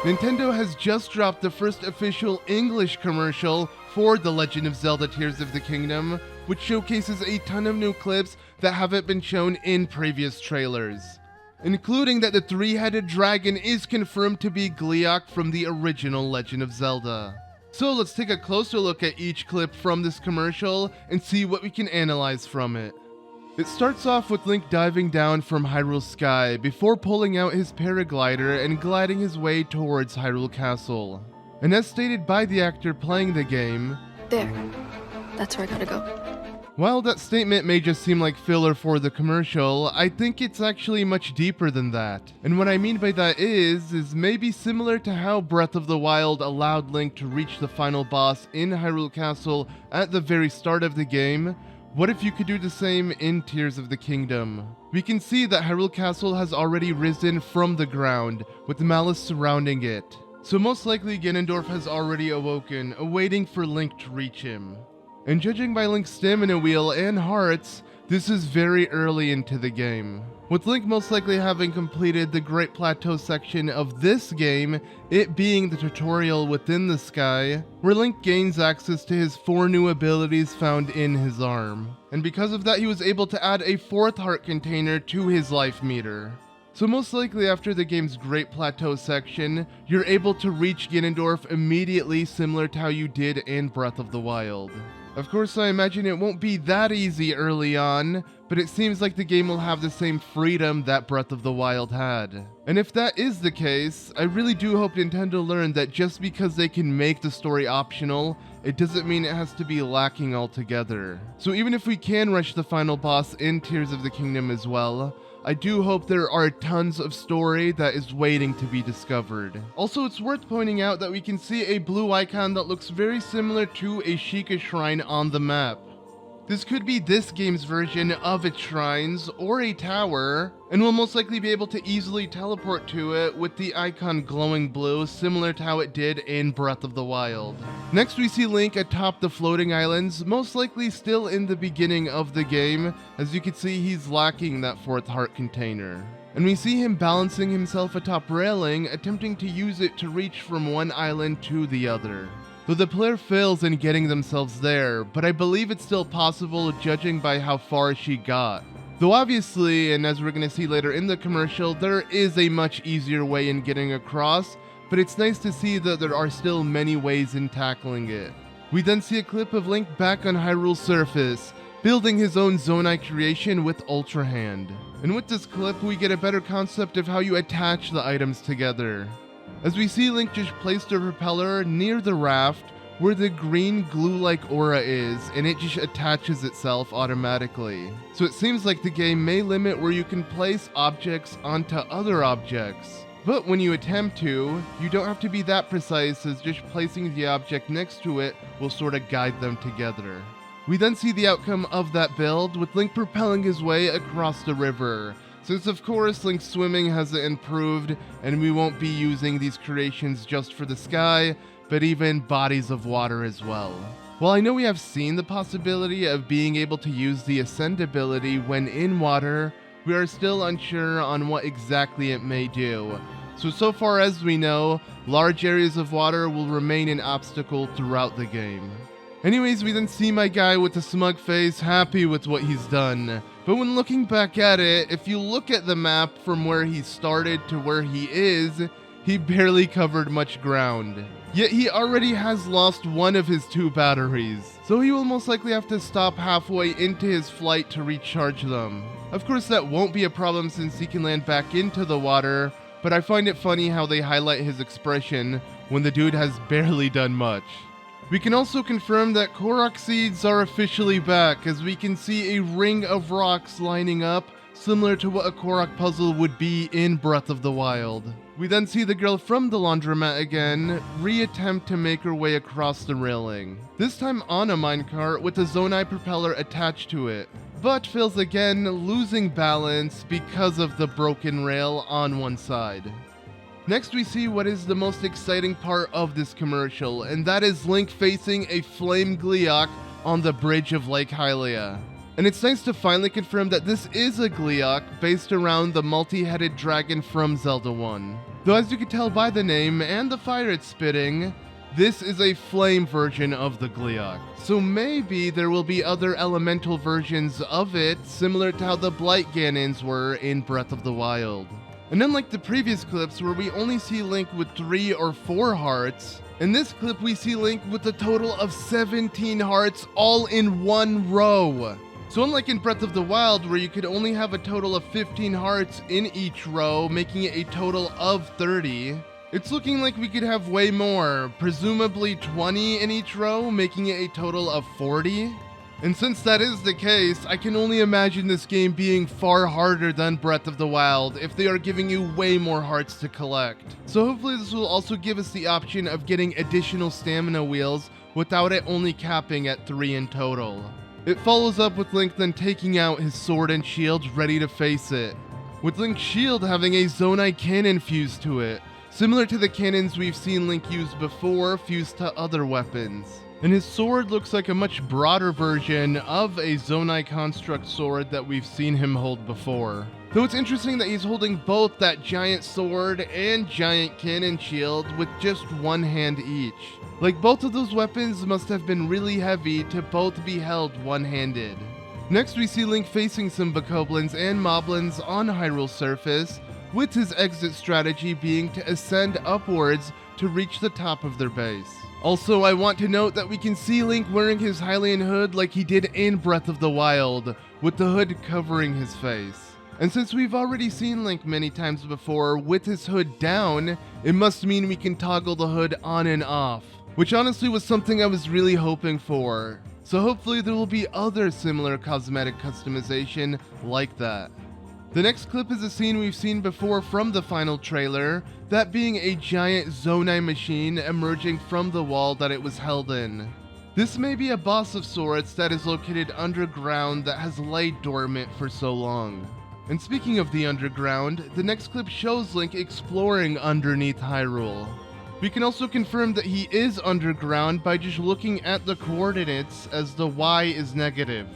Nintendo has just dropped the first official English commercial for The Legend of Zelda Tears of the Kingdom, which showcases a ton of new clips that haven't been shown in previous trailers, including that the three-headed dragon is confirmed to be Gleeok from the original Legend of Zelda. So let's take a closer look at each clip from this commercial and see what we can analyze from it. It starts off with Link diving down from Hyrule Sky before pulling out his paraglider and gliding his way towards Hyrule Castle. And as stated by the actor playing the game, There. That's where I gotta go. while that statement may just seem like filler for the commercial, I think it's actually much deeper than that. And what I mean by that is maybe similar to how Breath of the Wild allowed Link to reach the final boss in Hyrule Castle at the very start of the game. What if you could do the same in Tears of the Kingdom? We can see that Hyrule Castle has already risen from the ground, with malice surrounding it. So most likely Ganondorf has already awoken, awaiting for Link to reach him. And judging by Link's stamina wheel and hearts, this is very early into the game, with Link most likely having completed the Great Plateau section of this game, it being the tutorial within the sky, where Link gains access to his 4 new abilities found in his arm. And because of that, he was able to add a 4th heart container to his life meter. So most likely after the game's Great Plateau section, you're able to reach Ganondorf immediately, similar to how you did in Breath of the Wild. Of course, I imagine it won't be that easy early on, but it seems like the game will have the same freedom that Breath of the Wild had. And if that is the case, I really do hope Nintendo learned that just because they can make the story optional, it doesn't mean it has to be lacking altogether. So even if we can rush the final boss in Tears of the Kingdom as well, I do hope there are tons of story that is waiting to be discovered. Also, it's worth pointing out that we can see a blue icon that looks very similar to a Sheikah shrine on the map. This could be this game's version of its shrines, or a tower, and we'll most likely be able to easily teleport to it with the icon glowing blue, similar to how it did in Breath of the Wild. Next we see Link atop the floating islands, most likely still in the beginning of the game. As you can see, he's lacking that 4th heart container. And we see him balancing himself atop railing, attempting to use it to reach from one island to the other. Though the player fails in getting themselves there, but I believe it's still possible judging by how far she got. Though obviously, and as we're going to see later in the commercial, there is a much easier way in getting across, but it's nice to see that there are still many ways in tackling it. We then see a clip of Link back on Hyrule's surface, building his own Zonai creation with Ultra Hand. And with this clip, we get a better concept of how you attach the items together. As we see Link just place the propeller near the raft where the green glue-like aura is, and it just attaches itself automatically. So it seems like the game may limit where you can place objects onto other objects. But when you attempt to, you don't have to be that precise, as just placing the object next to it will sort of guide them together. We then see the outcome of that build, with Link propelling his way across the river. Since of course Link's swimming hasn't improved, and we won't be using these creations just for the sky, but even bodies of water as well. While I know we have seen the possibility of being able to use the Ascend ability when in water, we are still unsure on what exactly it may do. So far as we know, large areas of water will remain an obstacle throughout the game. Anyways, we then see my guy with the smug face happy with what he's done. But when looking back at it, if you look at the map from where he started to where he is, he barely covered much ground. Yet he already has lost one of his 2 batteries, so he will most likely have to stop halfway into his flight to recharge them. Of course that won't be a problem since he can land back into the water, but I find it funny how they highlight his expression when the dude has barely done much. We can also confirm that Korok Seeds are officially back, as we can see a ring of rocks lining up, similar to what a Korok puzzle would be in Breath of the Wild. We then see the girl from the laundromat again, re-attempt to make her way across the railing. This time on a minecart with a Zonai propeller attached to it, but fails again, losing balance because of the broken rail on one side. Next we see what is the most exciting part of this commercial, and that is Link facing a flame Gleeok on the bridge of Lake Hylia. And it's nice to finally confirm that this is a Gleeok based around the multi-headed dragon from Zelda 1. Though as you can tell by the name and the fire it's spitting, this is a flame version of the Gleeok. So maybe there will be other elemental versions of it, similar to how the Blight Ganons were in Breath of the Wild. And unlike the previous clips where we only see Link with 3 or 4 hearts, in this clip we see Link with a total of 17 hearts all in one row. So unlike in Breath of the Wild where you could only have a total of 15 hearts in each row, making it a total of 30, it's looking like we could have way more, presumably 20 in each row, making it a total of 40. And since that is the case, I can only imagine this game being far harder than Breath of the Wild if they are giving you way more hearts to collect. So hopefully this will also give us the option of getting additional stamina wheels without it only capping at 3 in total. It follows up with Link then taking out his sword and shield ready to face it, with Link's shield having a Zonai cannon fused to it, similar to the cannons we've seen Link use before fused to other weapons. And his sword looks like a much broader version of a Zonai construct sword that we've seen him hold before. Though it's interesting that he's holding both that giant sword and giant cannon shield with just one hand each. Like both of those weapons must have been really heavy to both be held one-handed. Next we see Link facing some Bokoblins and Moblins on Hyrule's surface, with his exit strategy being to ascend upwards to reach the top of their base. Also, I want to note that we can see Link wearing his Hylian hood like he did in Breath of the Wild, with the hood covering his face. And since we've already seen Link many times before with his hood down, it must mean we can toggle the hood on and off, which honestly was something I was really hoping for. So hopefully there will be other similar cosmetic customization like that. The next clip is a scene we've seen before from the final trailer, that being a giant Zonai machine emerging from the wall that it was held in. This may be a boss of sorts that is located underground that has laid dormant for so long. And speaking of the underground, the next clip shows Link exploring underneath Hyrule. We can also confirm that he is underground by just looking at the coordinates as the Y is negative,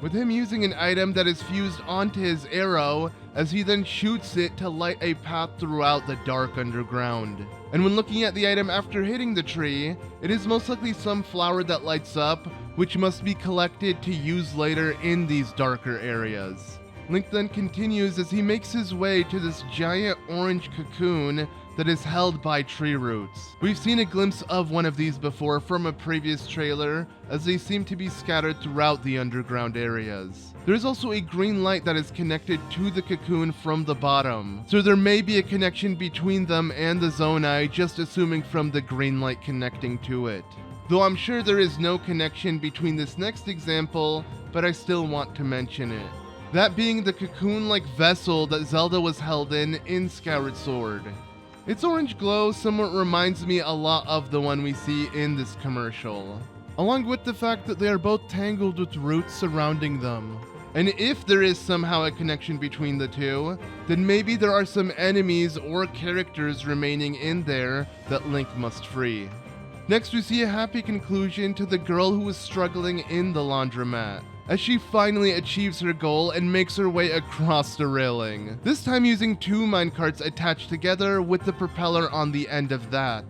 with him using an item that is fused onto his arrow as he then shoots it to light a path throughout the dark underground. And when looking at the item after hitting the tree, it is most likely some flower that lights up, which must be collected to use later in these darker areas. Link then continues as he makes his way to this giant orange cocoon that is held by tree roots. We've seen a glimpse of one of these before from a previous trailer, as they seem to be scattered throughout the underground areas. There is also a green light that is connected to the cocoon from the bottom, so there may be a connection between them and the Zonai, just assuming from the green light connecting to it. Though I'm sure there is no connection between this next example, but I still want to mention it. That being the cocoon-like vessel that Zelda was held in Skyward Sword. Its orange glow somewhat reminds me a lot of the one we see in this commercial, along with the fact that they are both tangled with roots surrounding them. And if there is somehow a connection between the two, then maybe there are some enemies or characters remaining in there that Link must free. Next we see a happy conclusion to the girl who was struggling in the laundromat, as she finally achieves her goal and makes her way across the railing, this time using 2 minecarts attached together with the propeller on the end of that,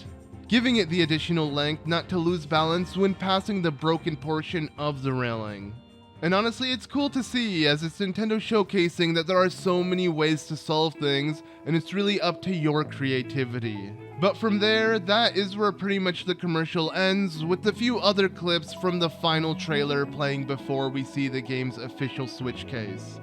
giving it the additional length not to lose balance when passing the broken portion of the railing. And honestly, it's cool to see, as it's Nintendo showcasing that there are so many ways to solve things, and it's really up to your creativity. But from there, that is where pretty much the commercial ends, with a few other clips from the final trailer playing before we see the game's official Switch case.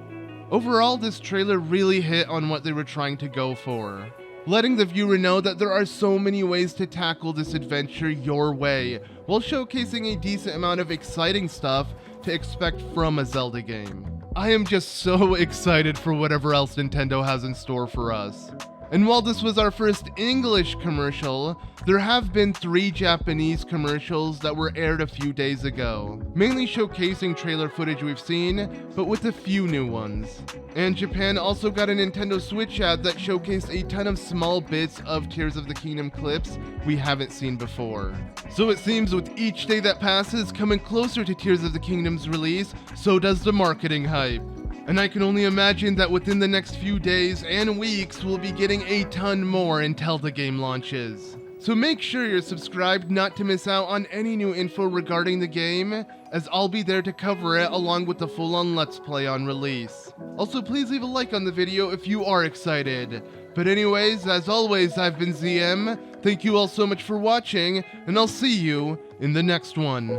Overall, this trailer really hit on what they were trying to go for, letting the viewer know that there are so many ways to tackle this adventure your way, while showcasing a decent amount of exciting stuff to expect from a Zelda game. I am just so excited for whatever else Nintendo has in store for us. And while this was our first English commercial, there have been 3 Japanese commercials that were aired a few days ago, mainly showcasing trailer footage we've seen, but with a few new ones. And Japan also got a Nintendo Switch ad that showcased a ton of small bits of Tears of the Kingdom clips we haven't seen before. So it seems with each day that passes coming closer to Tears of the Kingdom's release, so does the marketing hype. And I can only imagine that within the next few days and weeks, we'll be getting a ton more until the game launches. So make sure you're subscribed not to miss out on any new info regarding the game, as I'll be there to cover it along with the full-on Let's Play on release. Also, please leave a like on the video if you are excited. But anyways, as always, I've been ZM. Thank you all so much for watching, and I'll see you in the next one.